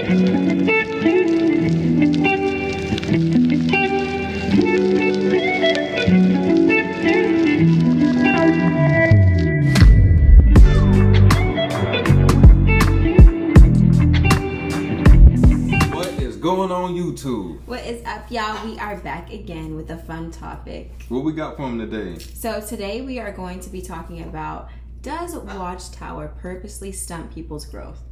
YouTube. What is up, y'all? We are back again with a fun topic. What we got for them today? So today we are going to be talking about, does Watchtower purposely stunt people's growth?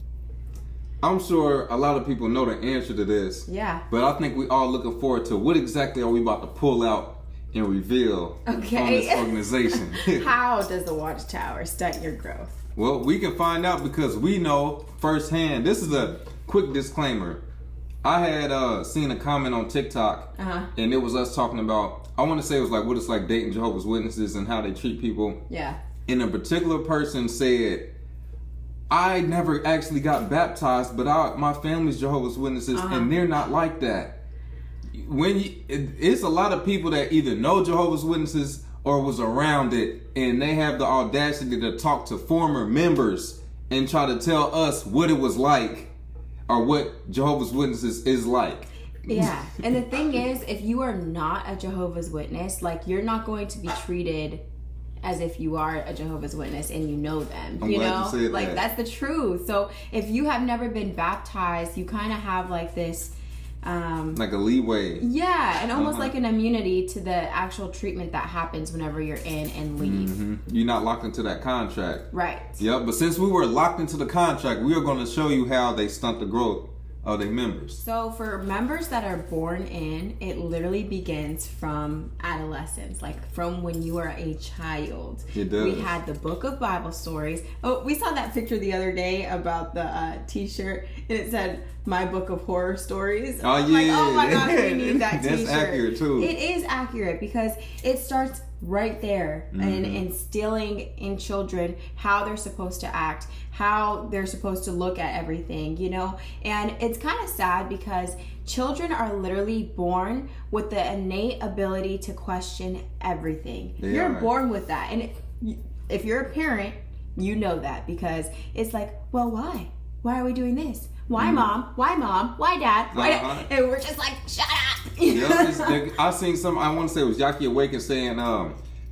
I'm sure a lot of people know the answer to this. Yeah. But I think we all looking forward to what exactly are we about to pull out and reveal on this organization. How does the Watchtower stunt your growth? Well, we can find out because we know firsthand. This is a quick disclaimer. I had seen a comment on TikTok, and it was us talking about, I want to say it was like what it's like dating Jehovah's Witnesses and how they treat people. Yeah. And a particular person said, I never actually got baptized, but my family's Jehovah's Witnesses, and they're not like that. It's a lot of people that either know Jehovah's Witnesses or was around it, and they have the audacity to talk to former members and try to tell us what it was like or what Jehovah's Witnesses is like. Yeah, and the thing is, if you are not a Jehovah's Witness, like, you're not going to be treated as if you are a Jehovah's Witness and you know them. I'm glad you said like that. That's the truth. So if you have never been baptized, you kind of have like this like a leeway. Yeah, and almost like an immunity to the actual treatment that happens whenever you're in and leave. You're not locked into that contract. Right. Yep, but since we were locked into the contract, we are going to show you how they stunt the growth of their members. So for members that are born in, it literally begins from adolescence, like from when you are a child. It does. We had the book of Bible stories. Oh, we saw that picture the other day about the t-shirt, and it said, "My book of horror stories." Oh, yeah. Like, oh my gosh, we need that t-shirt. That's accurate too. It is accurate because it starts right there and instilling in children how they're supposed to act, how they're supposed to look at everything, you know? And it's kind of sad because children are literally born with the innate ability to question everything. You're born with that. And if you're a parent, you know that because it's like, well, why? Why are we doing this? Why mom? Why mom? Why dad? Why dad? And we're just like, shut up. I seen some, I want to say it was Yaki Awaken saying,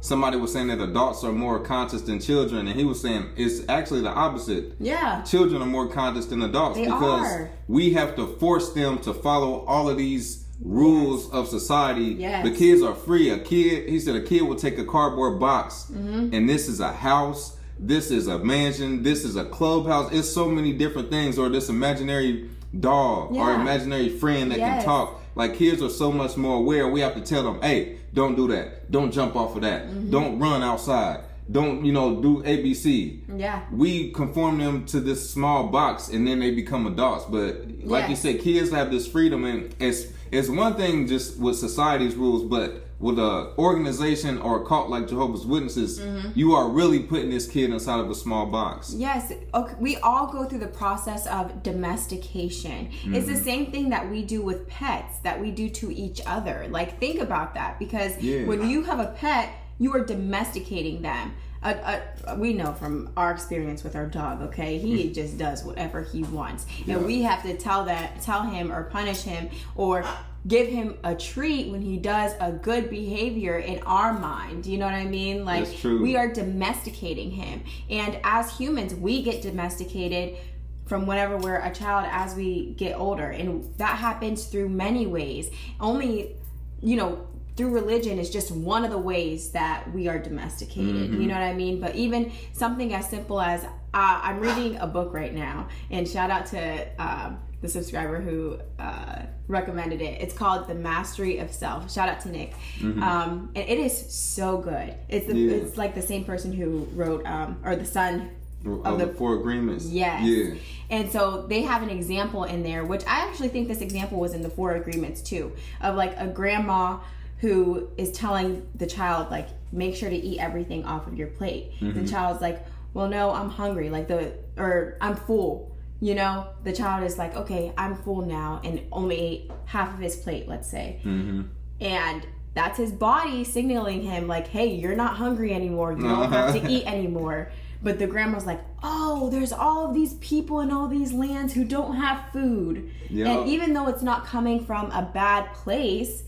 somebody was saying that adults are more conscious than children, and he was saying it's actually the opposite. Yeah. Children are more conscious than adults because we have to force them to follow all of these rules of society. Yes. The kids are free. He said a kid will take a cardboard box, and this is a house, this is a mansion, this is a clubhouse. It's so many different things, or this imaginary dog or imaginary friend that can talk. Like, kids are so much more aware. We have to tell them, hey, don't do that. Don't jump off of that. Don't run outside. Don't, do ABC. Yeah. We conform them to this small box, and then they become adults. But like you said, kids have this freedom, and it's one thing just with society's rules, but with an organization or a cult like Jehovah's Witnesses, you are really putting this kid inside of a small box. Yes. Okay. We all go through the process of domestication. It's the same thing that we do with pets, that we do to each other. Like, think about that, because when you have a pet, you are domesticating them. We know from our experience with our dog, okay? He just does whatever he wants. And we have to tell him or punish him or give him a treat when he does a good behavior in our mind. You know what I mean? Like, that's true. We are domesticating him. And as humans, we get domesticated from whenever we're a child as we get older. And that happens through many ways. Only, through religion is just one of the ways that we are domesticated. You know what I mean? But even something as simple as, I'm reading a book right now, and shout out to the subscriber who recommended it. It's called The Mastery of Self. Shout out to Nick. And it is so good. It's like the same person who wrote, or the son of the Four Agreements. Yes. Yeah. And so they have an example in there, which I actually think this example was in the Four Agreements too, of like a grandma who is telling the child, like, make sure to eat everything off of your plate. The child's like, well, no, I'm hungry, or I'm full. The child is like, okay, I'm full now, and only ate half of his plate, let's say. And that's his body signaling him, like, hey, you're not hungry anymore. You don't have to eat anymore. But the grandma's like, oh, there's all of these people in all these lands who don't have food. Yep. And even though it's not coming from a bad place,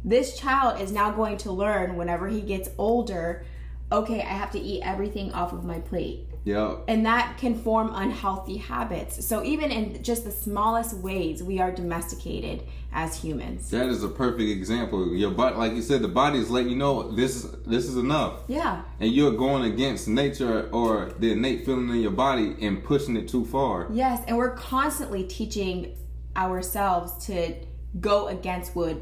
this child is now going to learn whenever he gets older, okay, I have to eat everything off of my plate. Yep. And that can form unhealthy habits. So even in just the smallest ways, we are domesticated as humans. That is a perfect example. Your body, like you said, the body is letting you know this is enough. Yeah. And you're going against nature or the innate feeling in your body and pushing it too far. Yes, and we're constantly teaching ourselves to go against what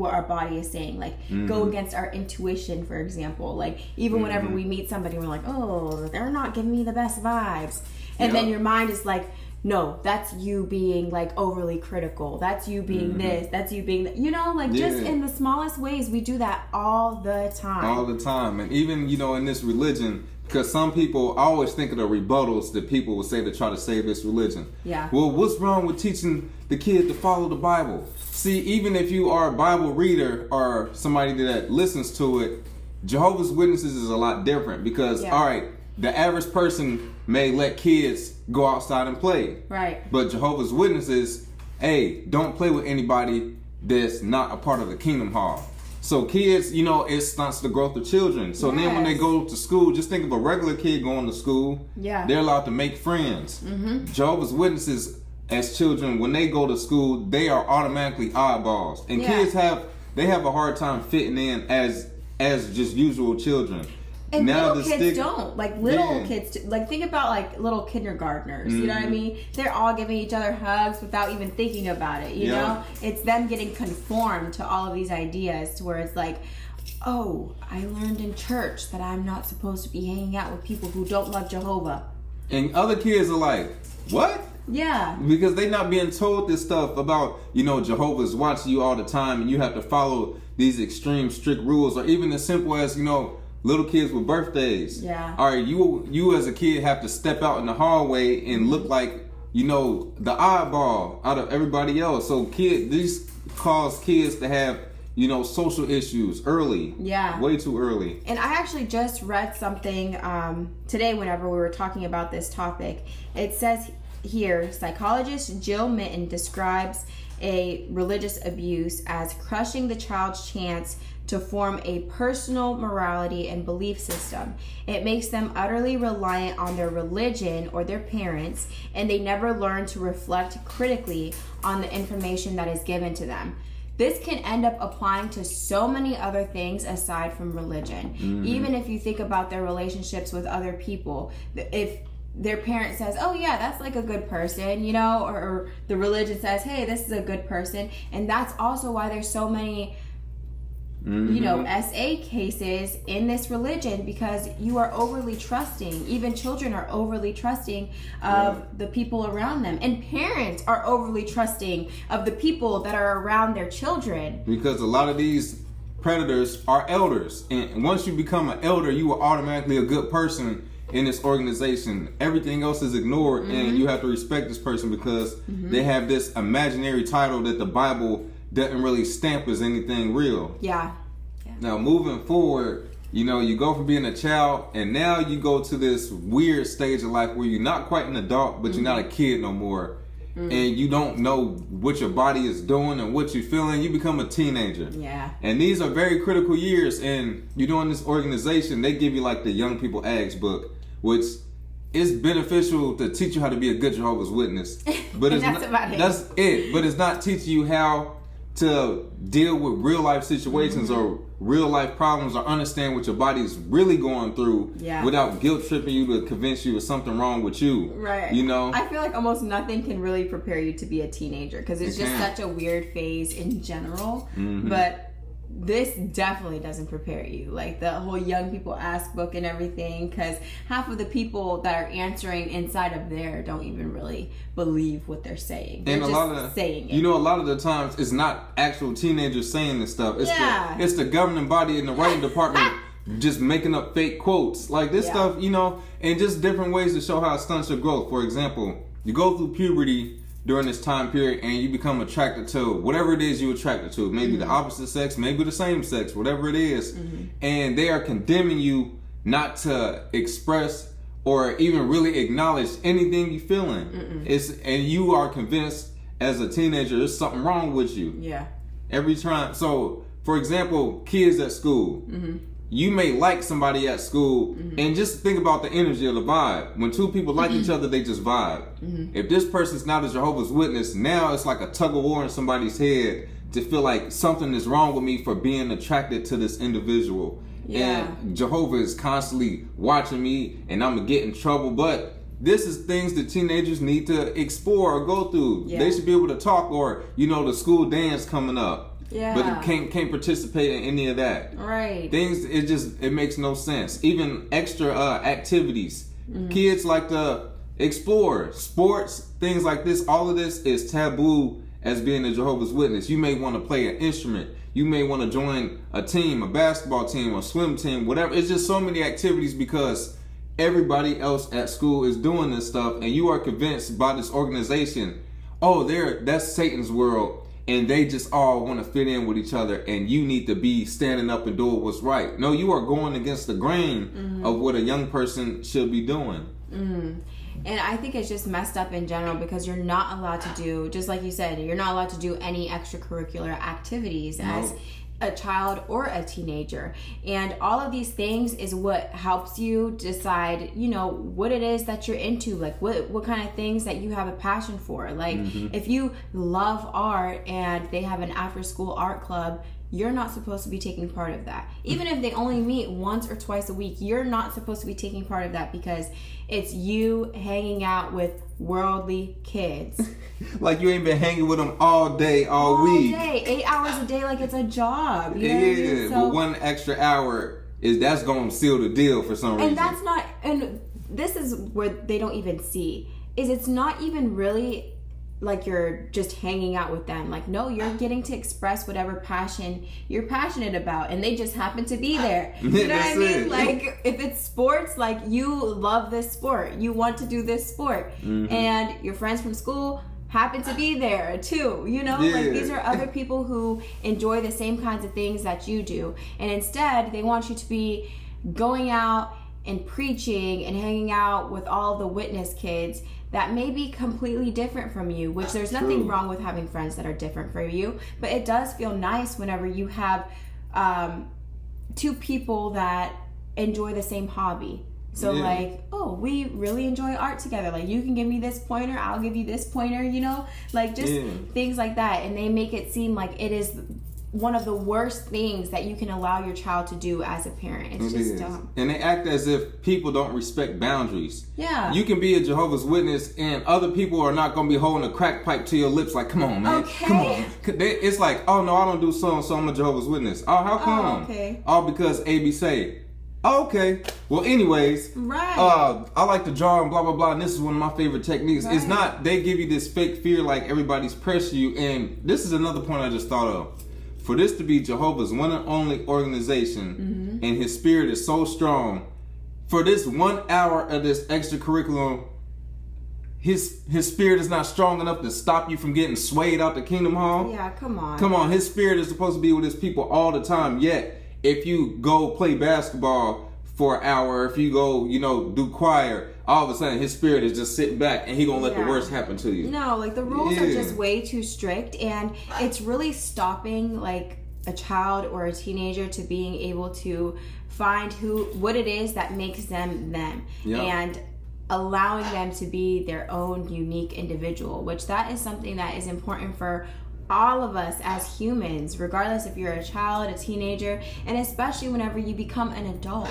our body is saying, like go against our intuition, for example. Like even whenever we meet somebody, we're like, oh, they're not giving me the best vibes, and then your mind is like, no, that's you being like overly critical, that's you being this, that's you being you know, like just in the smallest ways, we do that all the time. And even, you know, in this religion, because some people, I always think of the rebuttals that people will say to try to save this religion. Yeah. Well, what's wrong with teaching the kid to follow the Bible? See, even if you are a Bible reader or somebody that listens to it, Jehovah's Witnesses is a lot different because, all right, the average person may let kids go outside and play. Right. But Jehovah's Witnesses, hey, don't play with anybody that's not a part of the Kingdom Hall. So kids, you know, it stunts the growth of children. So then when they go to school, just think of a regular kid going to school. Yeah. They're allowed to make friends. Jehovah's Witnesses, as children, when they go to school, they are automatically oddballs. And kids have a hard time fitting in as just usual children. And now little kids don't. Like little kids, like think about like little kindergartners, you know what I mean? They're all giving each other hugs without even thinking about it, you know? It's them getting conformed to all of these ideas to where it's like, oh, I learned in church that I'm not supposed to be hanging out with people who don't love Jehovah. And other kids are like, what? Yeah. Because they're not being told this stuff about, you know, Jehovah's watching you all the time and you have to follow these extreme strict rules, or even as simple as, you know, little kids with birthdays. Yeah. All right, you as a kid have to step out in the hallway and look like, you know, the oddball out of everybody else. So these cause kids to have, you know, social issues early. Yeah. Way too early. And I actually just read something today whenever we were talking about this topic. It says here, psychologist Jill Mitten describes a religious abuse as crushing the child's chance to form a personal morality and belief system. It makes them utterly reliant on their religion or their parents, and they never learn to reflect critically on the information that is given to them. This can end up applying to so many other things aside from religion. Even if you think about their relationships with other people, if their parent says, oh yeah, that's like a good person, you know, or the religion says, hey, this is a good person. And that's also why there's so many you know, SA cases in this religion, because you are overly trusting. Even children are overly trusting of the people around them. And parents are overly trusting of the people that are around their children. Because a lot of these predators are elders. And once you become an elder, you are automatically a good person in this organization. Everything else is ignored, and you have to respect this person because they have this imaginary title that the Bible doesn't really stamp as anything real. Yeah. Now moving forward, you know, you go from being a child and now you go to this weird stage of life where you're not quite an adult, but you're not a kid no more. And you don't know what your body is doing and what you're feeling. You become a teenager. Yeah. And these are very critical years, and you're doing this organization, they give you like the Young People Ags book, which is beneficial to teach you how to be a good Jehovah's Witness. But it's that's about it. That's it. But it's not teaching you how to deal with real life situations or real life problems, or understand what your body is really going through without guilt tripping you to convince you there's something wrong with you. Right. You know? I feel like almost nothing can really prepare you to be a teenager because it's just such a weird phase in general. But this definitely doesn't prepare you, like the whole Young People Ask book and everything, because half of the people that are answering inside of there don't even really believe what they're saying. They're just saying it. You know, a lot of the times it's not actual teenagers saying this stuff. It's the governing body in the writing department just making up fake quotes like this stuff, you know, and just different ways to show how it stunts your growth. For example, you go through puberty during this time period and you become attracted to whatever it is you're attracted to. Maybe the opposite sex, maybe the same sex, whatever it is. And they are condemning you not to express or even really acknowledge anything you feeling. And you are convinced as a teenager there's something wrong with you. Yeah. Every time. So, for example, kids at school. You may like somebody at school, and just think about the energy of the vibe. When two people like each other, they just vibe. If this person's not a Jehovah's Witness, now it's like a tug of war in somebody's head to feel like something is wrong with me for being attracted to this individual. Yeah. And Jehovah is constantly watching me, and I'm gonna get in trouble. But this is things that teenagers need to explore or go through. Yeah. They should be able to talk, or the school dance coming up. Yeah. But it can't participate in any of that. Right. Things, it makes no sense. Even extra activities. Kids like to explore. Sports, things like this. All of this is taboo as being a Jehovah's Witness. You may want to play an instrument. You may want to join a team, a basketball team, a swim team, whatever. It's just so many activities because everybody else at school is doing this stuff, and you are convinced by this organization, that's Satan's world. And they just all want to fit in with each other, and you need to be standing up and doing what's right. No, you are going against the grain of what a young person should be doing. And I think it's just messed up in general because you're not allowed to do, just like you said, you're not allowed to do any extracurricular activities as a child or a teenager. And all of these things is what helps you decide, what it is that you're into, like what kind of things that you have a passion for. Like if you love art and they have an after school art club, you're not supposed to be taking part of that. Even if they only meet once or twice a week, you're not supposed to be taking part of that because it's you hanging out with worldly kids. Like you ain't been hanging with them all day, all week. All day, 8 hours a day, like it's a job. You know what I mean? But 1 extra hour that's going to seal the deal for some reason. And that's not, and this is where they don't even see, is it's not even really like you're just hanging out with them. Like, no, you're getting to express whatever passion you're passionate about, and they just happen to be there. You know what I mean? Like, if it's sports, like you love this sport, you want to do this sport, and your friends from school happen to be there too, like these are other people who enjoy the same kinds of things that you do, and instead they want you to be going out and preaching and hanging out with all the witness kids that may be completely different from you, which there's nothing wrong with having friends that are different from you, but it does feel nice whenever you have two people that enjoy the same hobby. So like, we really enjoy art together. Like, you can give me this pointer, I'll give you this pointer, like just things like that. And they make it seem like it is one of the worst things that you can allow your child to do as a parent. It's just dumb. And they act as if people don't respect boundaries. Yeah. You can be a Jehovah's Witness and other people are not going to be holding a crack pipe to your lips like, come on, man. Okay. Come on. It's like, oh, no, I don't do so-and-so, I'm a Jehovah's Witness. Oh, how come? Oh, okay. All because A.B. say. Okay. Well, anyways, right. I like to draw and blah, blah, blah, and this is one of my favorite techniques. Right. It's not, they give you this fake fear like everybody's pressure you, and this is another point I just thought of. For this to be Jehovah's one and only organization, and his spirit is so strong, for this 1 hour of this extracurricular, his spirit is not strong enough to stop you from getting swayed out the Kingdom Hall. Yeah, come on. Come on, his spirit is supposed to be with his people all the time, yet if you go play basketball for an hour, if you go, do choir, all of a sudden his spirit is just sitting back and he gonna let the worst happen to you. No, like the rules are just way too strict, and it's really stopping like a child or a teenager to being able to find what it is that makes them them, and allowing them to be their own unique individual, which that is something that is important for all of us as humans, regardless if you're a child, a teenager, and especially whenever you become an adult.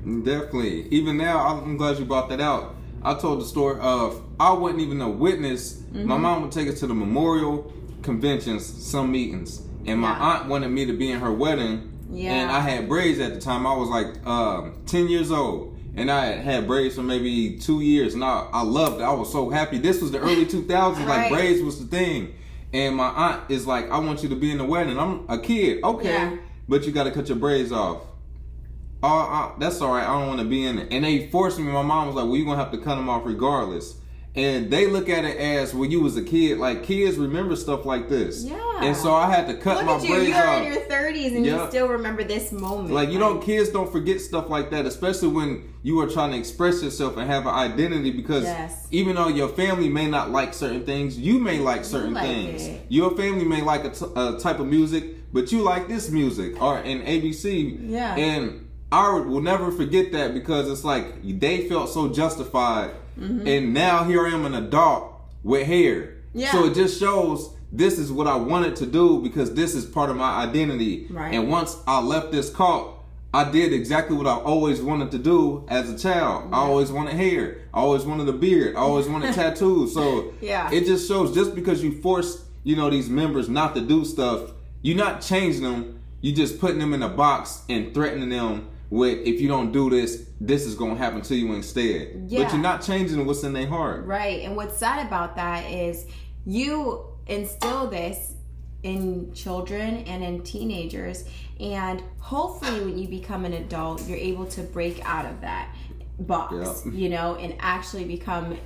Definitely. Even now, I'm glad you brought that out. I told the story of, I wasn't even a witness. My mom would take us to the memorial conventions, some meetings, and my aunt wanted me to be in her wedding, and I had braids at the time. I was like 10 years old, and I had braids for maybe 2 years, and I loved it. I was so happy. This was the early 2000s, like braids was the thing. And my aunt is like, I want you to be in the wedding. I'm a kid. Okay. But you got to cut your braids off. That's all right. I don't want to be in it. And they forced me. My mom was like, well, you're going to have to cut them off regardless. And they look at it as when you was a kid, like kids remember stuff like this. Yeah. And so I had to cut my braids off. You're in your 30s and you still remember this moment. Like, you know, kids don't forget stuff like that, especially when you are trying to express yourself and have an identity, because even though your family may not like certain things, you may like certain things. Your family may like a type of music, but you like this music or in ABC. Yeah. And I will never forget that, because it's like they felt so justified. And now here I am, an adult with hair. Yeah. So it just shows this is what I wanted to do, because this is part of my identity. Right. And once I left this cult, I did exactly what I always wanted to do as a child. I always wanted hair. I always wanted a beard. I always wanted tattoos. So it just shows, just because you force, you know, these members not to do stuff, you're not changing them. You're just putting them in a box and threatening them with, if you don't do this, this is going to happen to you instead. But you're not changing what's in their heart. Right. And what's sad about that is you instill this in children and in teenagers, and hopefully when you become an adult, you're able to break out of that box, you know, and actually become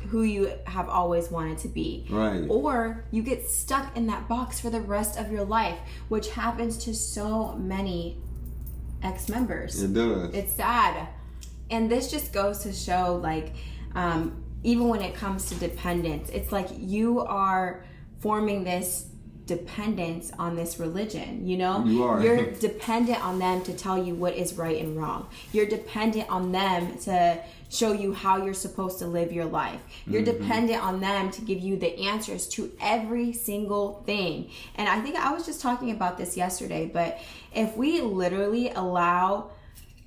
who you have always wanted to be. Right. Or you get stuck in that box for the rest of your life, which happens to so many ex-members. It does. It's sad. And this just goes to show, like, even when it comes to dependence, it's like you are forming this dependence on this religion, you know? You are. You're dependent on them to tell you what is right and wrong. You're dependent on them to show you how you're supposed to live your life. You're dependent on them to give you the answers to every single thing. And I think I was just talking about this yesterday, but if we literally allow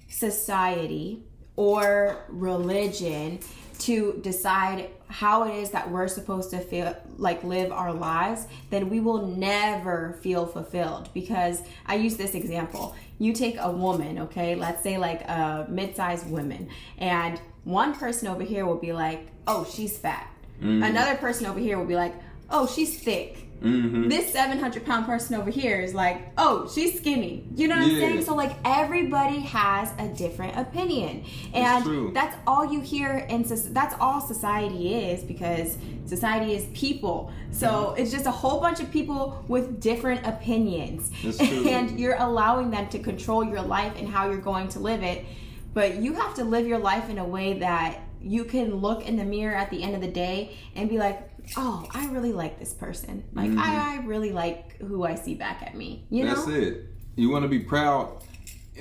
society or religion to decide how it is that we're supposed to feel, like live our lives, then we will never feel fulfilled. Because I use this example. You take a woman, okay, let's say like a mid-sized woman, and one person over here will be like, oh, she's fat. Another person over here will be like, oh, she's thick. This 700-pound person over here is like, oh, she's skinny. You know what I'm saying? So like everybody has a different opinion, and that's all you hear, and that's all society is, because society is people. So it's just a whole bunch of people with different opinions, and you're allowing them to control your life and how you're going to live it. But you have to live your life in a way that you can look in the mirror at the end of the day and be like, oh, I really like this person. Like, I really like who I see back at me. You know? That's it. You want to be proud.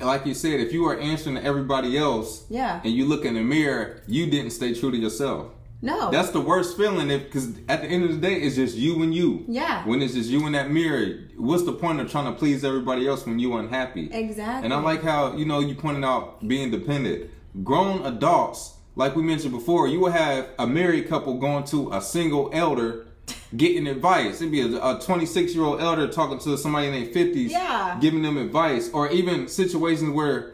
Like you said, if you are answering to everybody else, and you look in the mirror, you didn't stay true to yourself. No. That's the worst feeling, because at the end of the day, it's just you and you. Yeah. When it's just you in that mirror, what's the point of trying to please everybody else when you're unhappy? Exactly. And I like how, you know, you pointed out being dependent. Grown adults, like we mentioned before, you will have a married couple going to a single elder getting advice. It'd be a 26-year-old elder talking to somebody in their 50s, giving them advice. Or even situations where,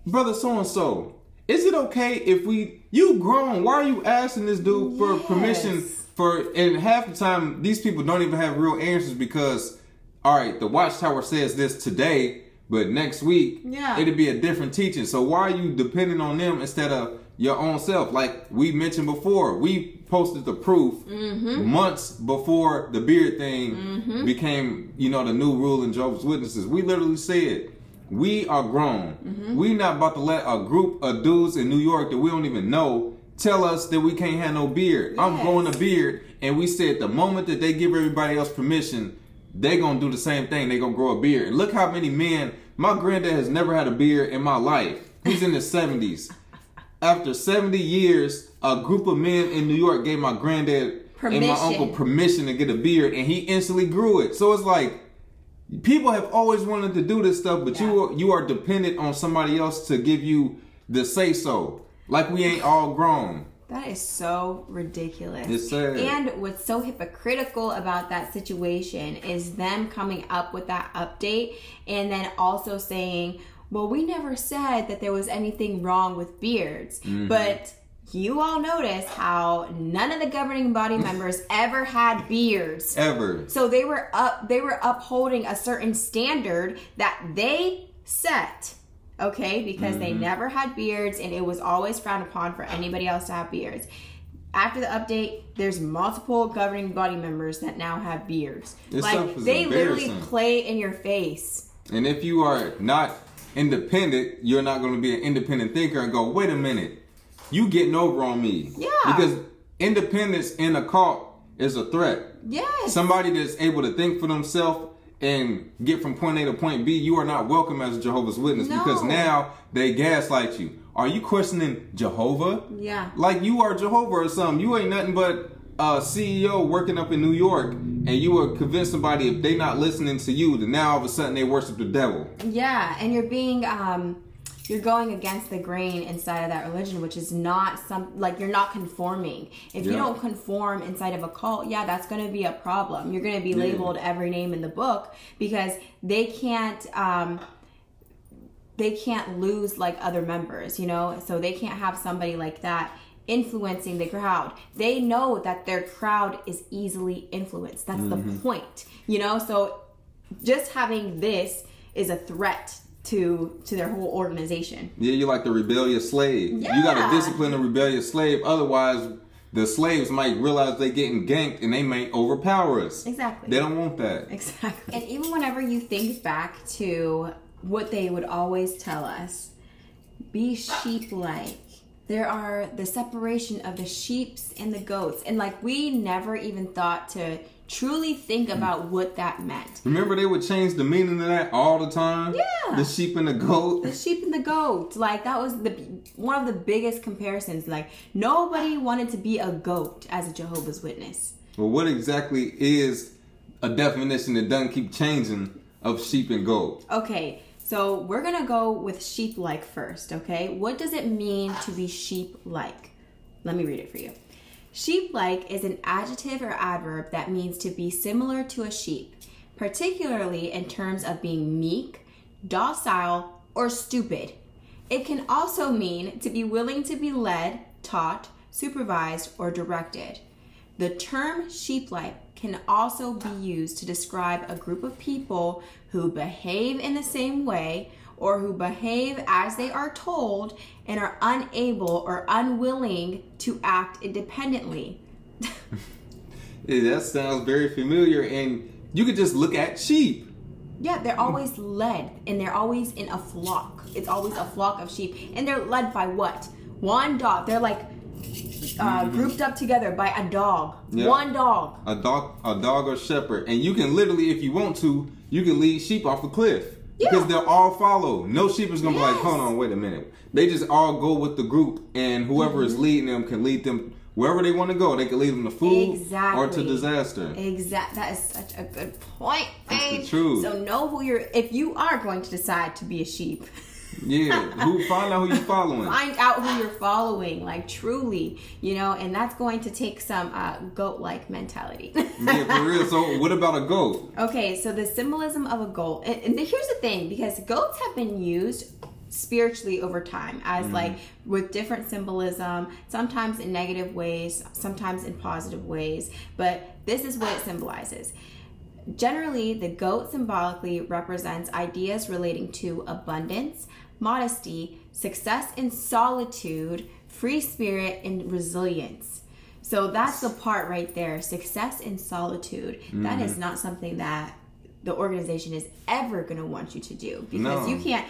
brother so-and-so, is it okay if you grown, why are you asking this dude for permission for, and half the time, these people don't even have real answers, because, all right, the Watchtower says this today, but next week, it'll be a different teaching. So why are you depending on them instead of your own self? Like we mentioned before, we posted the proof months before the beard thing became, you know, the new rule in Jehovah's Witnesses. We literally said, we are grown. We not about to let a group of dudes in New York that we don't even know tell us that we can't have no beard. I'm growing a beard, and we said the moment that they give everybody else permission, they gonna do the same thing. They gonna grow a beard. And look how many men, my granddad has never had a beard in my life. He's in his 70s. After 70 years, a group of men in New York gave my granddad and my uncle permission to get a beard, and he instantly grew it. So it's like, people have always wanted to do this stuff, but you are dependent on somebody else to give you the say-so. Like we ain't all grown. That is so ridiculous. It's sad. And what's so hypocritical about that situation is them coming up with that update and then also saying, well, we never said that there was anything wrong with beards. But you all notice how none of the governing body members ever had beards. Ever. So they were upholding a certain standard that they set. Okay, because they never had beards, and it was always frowned upon for anybody else to have beards. after the update, there's multiple governing body members that now have beards. This like they literally play in your face. And if you are not independent, you're not going to be an independent thinker and go, wait a minute, you getting over on me. Yeah. Because independence in a cult is a threat. Yes. Somebody that's able to think for themselves and get from point A to point B, you are not welcome as a Jehovah's Witness. No. Because now they gaslight you. Are you questioning Jehovah? Yeah. Like you are Jehovah or something. You ain't nothing but a CEO working up in New York, and you would convince somebody if they not listening to you, then now all of a sudden they worship the devil. Yeah, and you're being you're going against the grain inside of that religion, which is not like you're not conforming. If you don't conform inside of a cult, yeah, that's going to be a problem. You're going to be labeled every name in the book because they can't lose like other members, you know? So they can't have somebody like that influencing the crowd. They know that their crowd is easily influenced. That's the point, you know? So just having this is a threat to their whole organization. Yeah, you're like the rebellious slave. Yeah. You got to discipline the rebellious slave. Otherwise, the slaves might realize they're getting ganked and they might overpower us. Exactly. They don't want that. Exactly. And even whenever you think back to what they would always tell us, be sheep-like. There are the separation of the sheeps and the goats. And like we never even thought to truly think about what that meant. Remember they would change the meaning of that all the time? Yeah. The sheep and the goat. The sheep and the goat. Like that was one of the biggest comparisons. Like nobody wanted to be a goat as a Jehovah's Witness. Well, what exactly is a definition that doesn't keep changing of sheep and goat? Okay. So we're going to go with sheep-like first, okay? What does it mean to be sheep-like? Let me read it for you. Sheep-like is an adjective or adverb that means to be similar to a sheep, particularly in terms of being meek, docile, or stupid. It can also mean to be willing to be led, taught, supervised, or directed. The term sheep-like can also be used to describe a group of people who behave in the same way or who behave as they are told and are unable or unwilling to act independently. Yeah, that sounds very familiar, and you could just look at sheep. Yeah, they're always led and they're always in a flock. It's always a flock of sheep, and they're led by what? One dog. They're like grouped up together by a dog. Yeah. One dog. A dog or shepherd. And you can literally, if you want to, you can lead sheep off a cliff. Yeah. Because they'll all follow. No sheep is going to be like, hold on, wait a minute. They just all go with the group, and whoever is leading them can lead them wherever they want to go. They can lead them to food or to disaster. Exactly. That is such a good point, babe. That's the truth. So know who if you are going to decide to be a sheep. Yeah, find out who you're following. Find out who you're following, like truly, you know, and that's going to take some goat-like mentality. Yeah, for real. So what about a goat? Okay, so the symbolism of a goat, and here's the thing, because goats have been used spiritually over time as like with different symbolism, sometimes in negative ways, sometimes in positive ways, but this is what it symbolizes. Generally, the goat symbolically represents ideas relating to abundance, modesty, success in solitude, free spirit, and resilience. So that's the part right there, success in solitude. That is not something that the organization is ever going to want you to do, because you can't,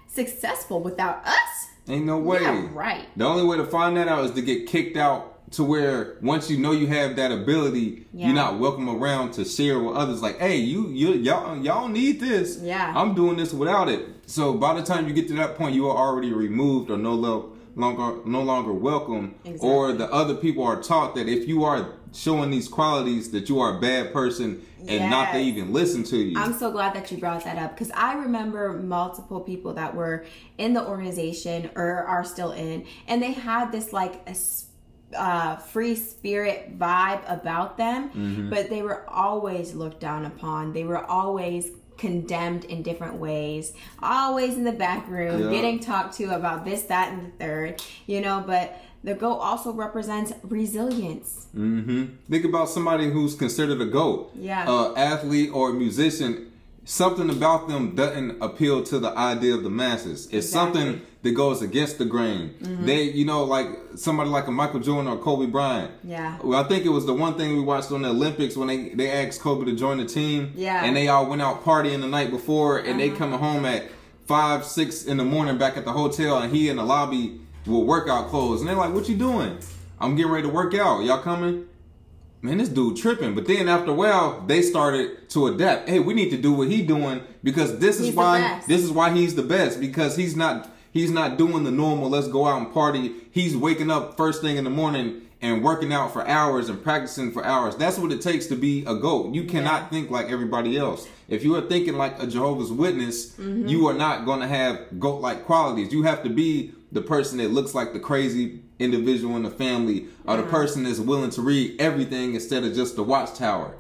successful without us? Ain't no way. Yeah, right. The only way to find that out is to get kicked out, to where once you know you have that ability, you're not welcome around to share with others. Like, hey, y'all need this. Yeah, I'm doing this without it. So by the time you get to that point, you are already removed or no longer welcome. Exactly. Or the other people are taught that if you are showing these qualities, that you are a bad person, and not to even listen to you. I'm so glad that you brought that up, because I remember multiple people that were in the organization or are still in, and they had this like free spirit vibe about them, but they were always looked down upon. They were always condemned in different ways, always in the back room, getting talked to about this, that, and the third, you know. But the goat also represents resilience. Think about somebody who's considered a goat, athlete or a musician. Something about them doesn't appeal to the idea of the masses. It's something that goes against the grain. They, you know, like somebody like a Michael Jordan or Kobe Bryant. Yeah. Well, I think it was the one thing we watched on the Olympics when they asked Kobe to join the team. Yeah. And they all went out partying the night before, and they coming home at 5, 6 in the morning back at the hotel, and he in the lobby with workout clothes. And they're like, "What you doing?" "I'm getting ready to work out. Y'all coming?" Man, this dude tripping. But then after a while, they started to adapt. Hey, we need to do what he doing because this is why he's the best, because he's not doing the normal let's go out and party. He's waking up first thing in the morning and working out for hours and practicing for hours. That's what it takes to be a GOAT. You cannot think like everybody else. If you are thinking like a Jehovah's Witness, you are not going to have GOAT-like qualities. You have to be the person that looks like the crazy individual in the family, or the person that's willing to read everything instead of just the Watchtower.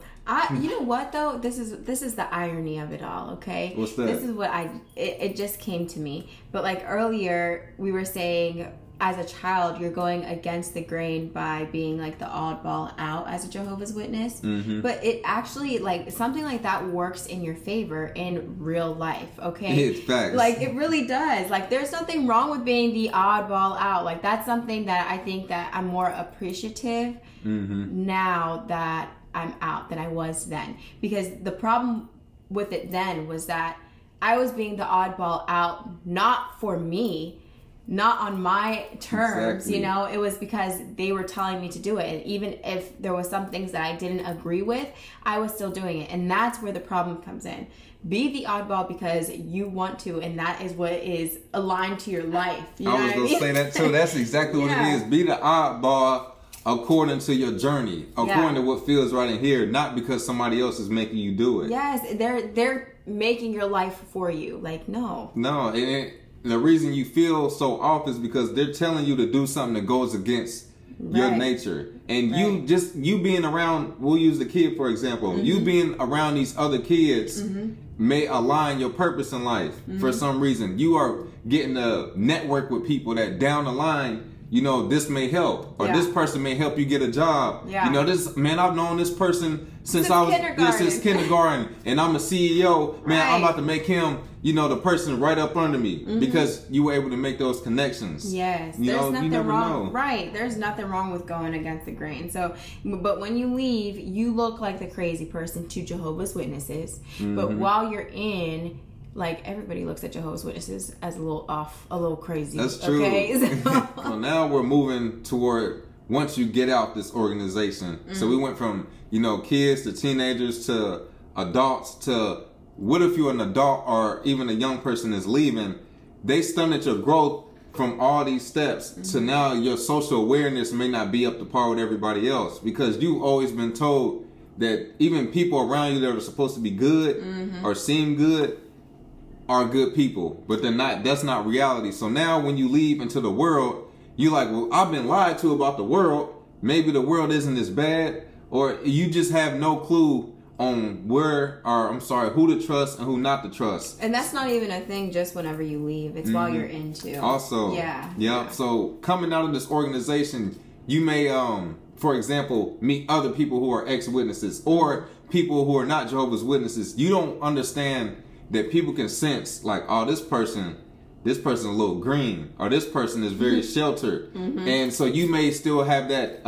You know what though? This is the irony of it all. Okay, what's that? This is what it just came to me. But like earlier, we were saying, as a child, you're going against the grain by being like the oddball out as a Jehovah's Witness. But it actually, like, something like that works in your favor in real life, okay? It's facts. Like, it really does. Like, there's nothing wrong with being the oddball out. Like, that's something that I think that I'm more appreciative now that I'm out than I was then. Because the problem with it then was that I was being the oddball out, not for me, not on my terms, you know. It was because they were telling me to do it. And even if there was some things that I didn't agree with, I was still doing it. And that's where the problem comes in. Be the oddball because you want to, and that is what is aligned to your life. You know I was going to say that too. That's exactly what it is. Be the oddball according to your journey, according to what feels right in here, not because somebody else is making you do it. Yes, they're making your life for you. Like, no. No, the reason you feel so off is because they're telling you to do something that goes against your nature. And you being around, we'll use the kid for example, you being around these other kids may align your purpose in life for some reason. You are getting to network with people that down the line, you know, this may help, or this person may help you get a job. You know, this man, I've known this person since I was since kindergarten, and I'm a CEO. Man, I'm about to make him, you know, the person right up under me because you were able to make those connections. Yes, there's nothing wrong. Right, there's nothing wrong with going against the grain. So, but when you leave, you look like the crazy person to Jehovah's Witnesses. But while you're in, like, everybody looks at Jehovah's Witnesses as a little off, a little crazy. That's true. Okay? Well, now we're moving toward once you get out this organization. So we went from, you know, kids to teenagers to adults to what if you're an adult or even a young person is leaving? They stunted your growth from all these steps to now your social awareness may not be up to par with everybody else because you've always been told that even people around you that are supposed to be good or seem good are good people, but they're not. That's not reality. So now when you leave into the world, you're like, well, I've been lied to about the world. Maybe the world isn't as bad, or you just have no clue on who to trust and who not to trust. And that's not even a thing just whenever you leave. It's while you're in too. Also, yeah. So coming out of this organization, you may, for example, meet other people who are ex-witnesses or people who are not Jehovah's Witnesses. You don't understand that people can sense like, oh, this person a little green, or this person is very sheltered. And so you may still have that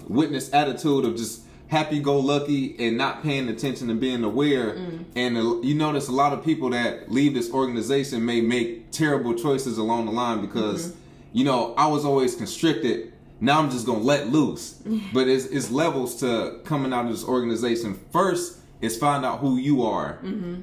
witness attitude of just happy-go-lucky and not paying attention and being aware. And you notice a lot of people that leave this organization may make terrible choices along the line because, you know, I was always constricted. Now I'm just going to let loose. But it's levels to coming out of this organization. First, is find out who you are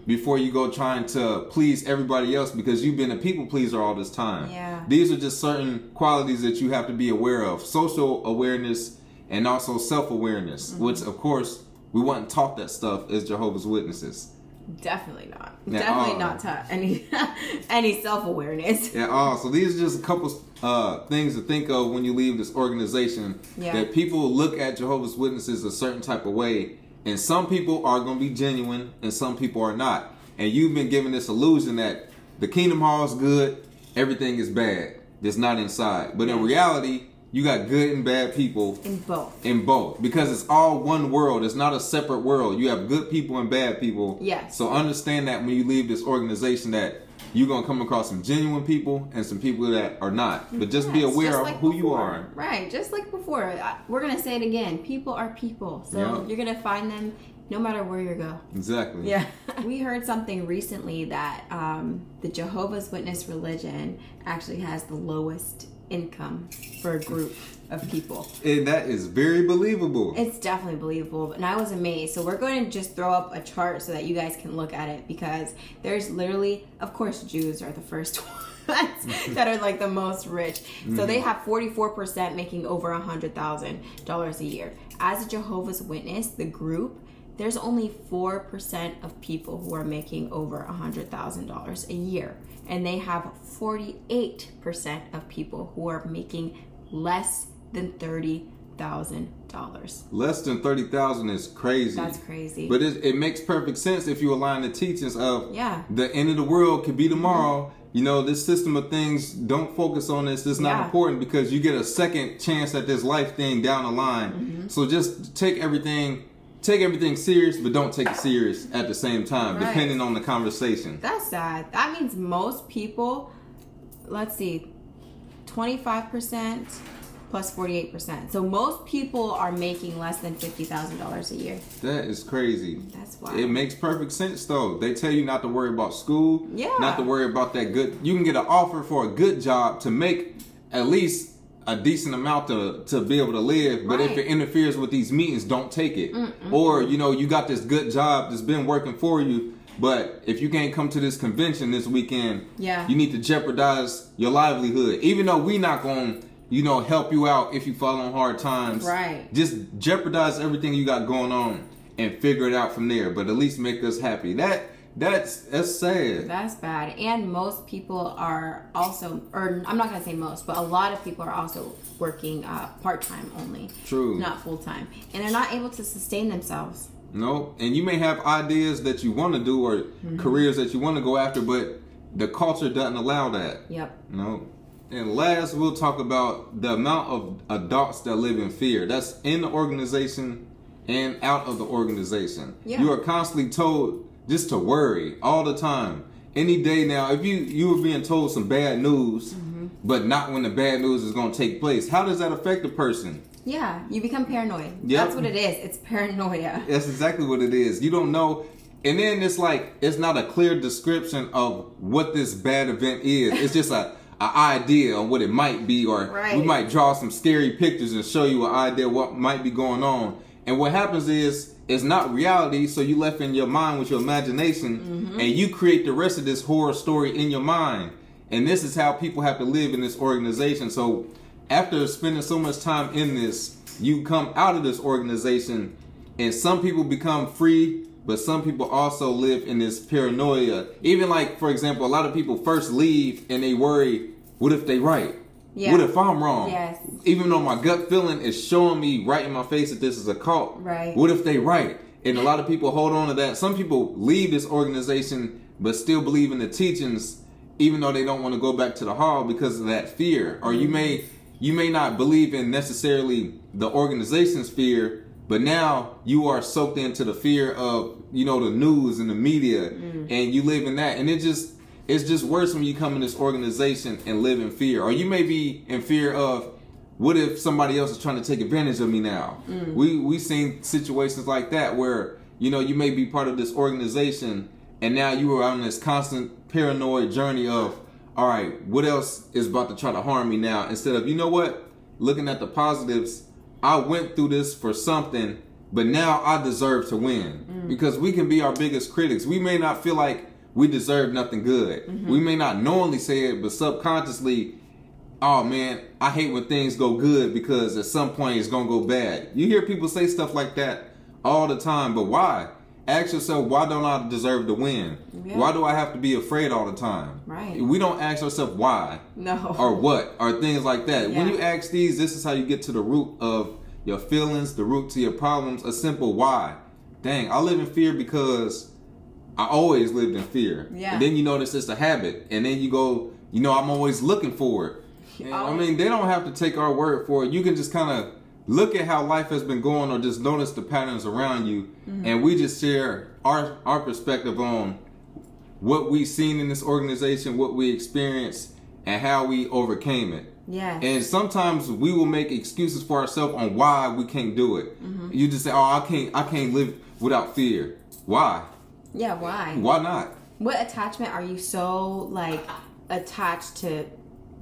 before you go trying to please everybody else because you've been a people pleaser all this time. These are just certain qualities that you have to be aware of. Social awareness and also self-awareness, which of course we weren't taught that stuff as Jehovah's Witnesses. Definitely not. Definitely not taught any self-awareness. So these are just a couple things to think of when you leave this organization. That people look at Jehovah's Witnesses a certain type of way. And some people are going to be genuine and some people are not. And you've been given this illusion that the Kingdom Hall is good, everything is bad. That's not inside. But in reality, you got good and bad people. In both. Because it's all one world. It's not a separate world. You have good people and bad people. Yes. So understand that when you leave this organization that you're going to come across some genuine people and some people that are not. But just be aware of who you are. Right. Just like before. We're going to say it again. People are people. So you're going to find them no matter where you go. Exactly. Yeah. We heard something recently that the Jehovah's Witness religion actually has the lowest income for a group of people. And that is very believable. It's definitely believable, and I was amazed. So we're going to just throw up a chart so that you guys can look at it, because there's literally, of course, Jews are the first ones that are like the most rich. So they have 44% making over $100,000 a year. As a Jehovah's Witness, the group, there's only 4% of people who are making over $100,000 a year. And they have 48% of people who are making less than $30,000. Less than 30,000 is crazy. That's crazy. But it makes perfect sense if you align the teachings of the end of the world could be tomorrow. You know, this system of things, don't focus on this. It's not important, because you get a second chance at this life thing down the line. So just take everything serious, but don't take it serious at the same time, depending on the conversation. That's sad. That means most people, let's see, 25% plus 48%. So most people are making less than $50,000 a year. That is crazy. That's wild. It makes perfect sense, though. They tell you not to worry about school, not to worry about that good. You can get an offer for a good job to make at least a decent amount to be able to live, but if it interferes with these meetings, don't take it. Or, you know, you got this good job that's been working for you, but if you can't come to this convention this weekend, you need to jeopardize your livelihood. Even though we not going to, you know, help you out if you fall on hard times. Just jeopardize everything you got going on and figure it out from there, but at least make us happy. That's sad. That's bad. And most people are also, or I'm not going to say most, but a lot of people are also working part-time only. True. Not full-time. And they're not able to sustain themselves. No. And you may have ideas that you want to do or careers that you want to go after, but the culture doesn't allow that. No. And last, we'll talk about the amount of adults that live in fear. That's in the organization and out of the organization. You are constantly told just to worry all the time. Any day now, if you were being told some bad news, but not when the bad news is going to take place, how does that affect a person? Yeah, you become paranoid. That's what it is. It's paranoia. That's exactly what it is. You don't know. And then it's like, it's not a clear description of what this bad event is. It's just an idea of what it might be, or we might draw some scary pictures and show you an idea of what might be going on. And what happens is, it's not reality, so you left in your mind with your imagination, and you create the rest of this horror story in your mind. And this is how people have to live in this organization. So after spending so much time in this, you come out of this organization, and some people become free, but some people also live in this paranoia. Even like, for example, a lot of people first leave and they worry, what if they right? What if I'm wrong? Even though my gut feeling is showing me right in my face that this is a cult. What if they right? And a lot of people hold on to that. Some people leave this organization but still believe in the teachings, even though they don't want to go back to the hall because of that fear. Or you may not believe in necessarily the organization's fear, but now you are soaked into the fear of, you know, the news and the media, and you live in that. And it's just worse when you come in this organization and live in fear. Or you may be in fear of, what if somebody else is trying to take advantage of me now? We've seen situations like that where, you know, you may be part of this organization and now you are on this constant paranoid journey of, all right, what else is about to try to harm me now? Instead of, you know what, looking at the positives, I went through this for something, but now I deserve to win. Because we can be our biggest critics. We may not feel like we deserve nothing good. We may not knowingly say it, but subconsciously, oh man, I hate when things go good because at some point it's gonna go bad. You hear people say stuff like that all the time, but why? Ask yourself, why don't I deserve to win? Why do I have to be afraid all the time? We don't ask ourselves why. Or what, or things like that. When you ask these, this is how you get to the root of your feelings, the root to your problems, a simple why. Dang, I live in fear because I always lived in fear. And then you notice it's a habit. And then you go, you know, I'm always looking for it. And, I mean, they don't have to take our word for it. You can just kind of look at how life has been going, or just notice the patterns around you. And we just share our perspective on what we seen in this organization, what we experienced, and how we overcame it. Yeah. And sometimes we will make excuses for ourselves on why we can't do it. You just say, "Oh, I can't live without fear." Why? Yeah, why? Why not? What attachment are you so like attached to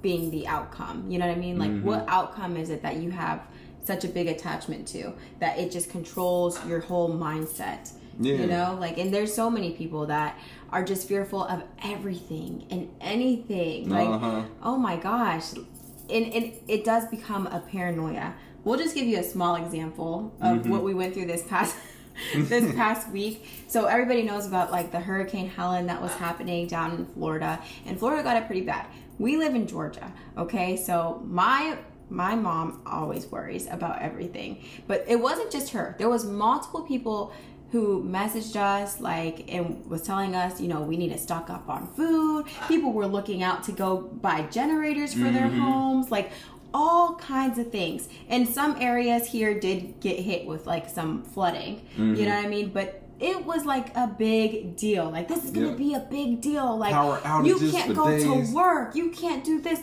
being the outcome? You know what I mean? Like what outcome is it that you have such a big attachment to that it just controls your whole mindset? Yeah. You know, like, and there's so many people that are just fearful of everything and anything. Like, oh my gosh. And it does become a paranoia. We'll just give you a small example of what we went through this past week. So everybody knows about like the Hurricane Helen that was happening down in Florida, and Florida got it pretty bad. We live in Georgia, okay? So my mom always worries about everything, but it wasn't just her. There was multiple people who messaged us like and was telling us, you know, we need to stock up on food. People were looking out to go buy generators for their homes, like all kinds of things. And some areas here did get hit with like some flooding, you know what I mean? But it was like a big deal. Like, this is going to be a big deal. Like, power outages, you can't go to work. You can't do this.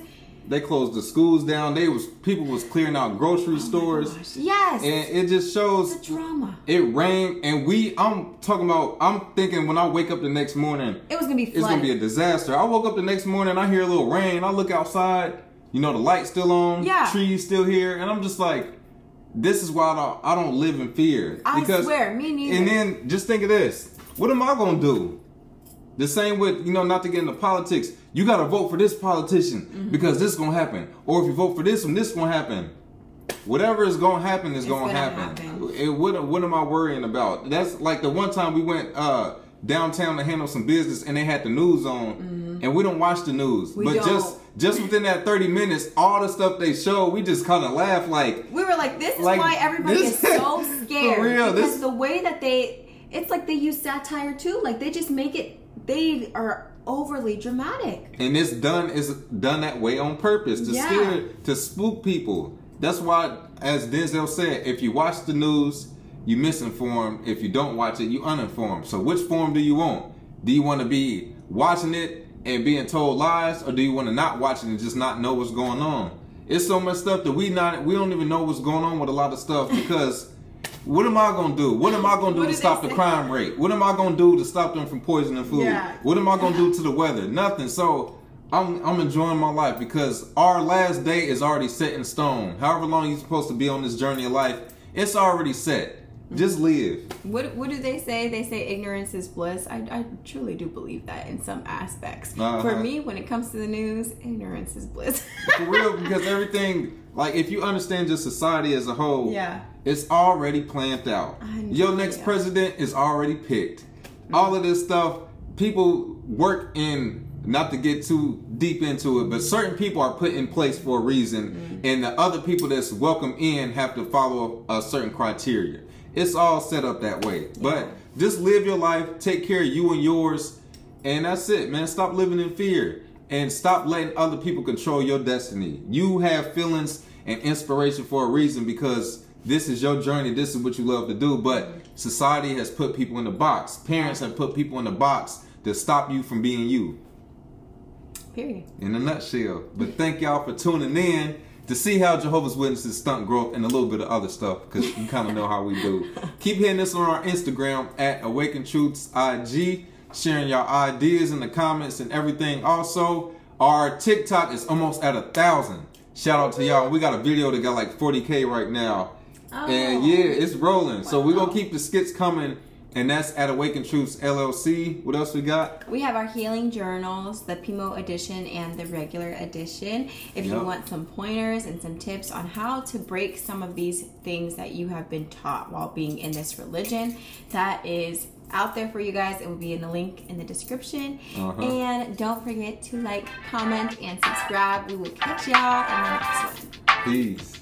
They closed the schools down. People was clearing out grocery stores. Gosh. Yes. And it just shows the drama. It rained, and I'm thinking when I wake up the next morning, it was gonna be flooded. It's gonna be a disaster. I woke up the next morning, I hear a little rain. I look outside, you know, the light's still on, trees still here, and I'm just like, this is why I don't live in fear. I swear, me neither. And then just think of this: what am I gonna do? The same with, you know, not to get into politics. You got to vote for this politician because this is going to happen. Or if you vote for this one, this is going to happen. Whatever is going to happen is going to happen. What am I worrying about? That's like the one time we went downtown to handle some business and they had the news on and we don't watch the news. Just within that 30 minutes, all the stuff they showed, we just kind of laughed like... We were like, this is why everybody is so scared. For real. Because the way that it's like they use satire too. Like they just make it... They are overly dramatic, and it's done that way on purpose to scare, to spook people. That's why, as Denzel said, if you watch the news, you misinformed. If you don't watch it, you uninformed. So which form do you want? Do you want to be watching it and being told lies, or do you want to not watch it and just not know what's going on? It's so much stuff that we don't even know what's going on with a lot of stuff because. What am I going to do? What am I going to do to stop the crime rate? What am I going to do to stop them from poisoning food? What am I going to do to the weather? Nothing. So I'm enjoying my life because our last day is already set in stone. However long you're supposed to be on this journey of life, it's already set. Just live. What do they say? They say ignorance is bliss. I truly do believe that in some aspects. For me, when it comes to the news, ignorance is bliss. For real, because everything, like if you understand just society as a whole, it's already planned out. Your next president is already picked. All of this stuff, people work in, not to get too deep into it, but certain people are put in place for a reason, and the other people that's welcome in have to follow a certain criteria. It's all set up that way. But just live your life, take care of you and yours, and that's it, man. Stop living in fear and stop letting other people control your destiny. You have feelings and inspiration for a reason because this is your journey. This is what you love to do. But society has put people in the box. Parents have put people in the box to stop you from being you. Period. In a nutshell. But thank y'all for tuning in to see how Jehovah's Witnesses stunt growth and a little bit of other stuff, because you kind of know how we do. Keep hitting us on our Instagram at Awaken Truths IG, sharing your ideas in the comments and everything. Also, our TikTok is almost at 1,000. Shout out to y'all. We got a video that got like 40K right now. And yeah, it's rolling. So we're going to keep the skits coming. And that's at Awaken Truths LLC. What else we got? We have our healing journals, the Pimo edition and the regular edition. If you want some pointers and some tips on how to break some of these things that you have been taught while being in this religion, that is out there for you guys. It will be in the link in the description. And don't forget to like, comment, and subscribe. We will catch y'all in the next one. Peace.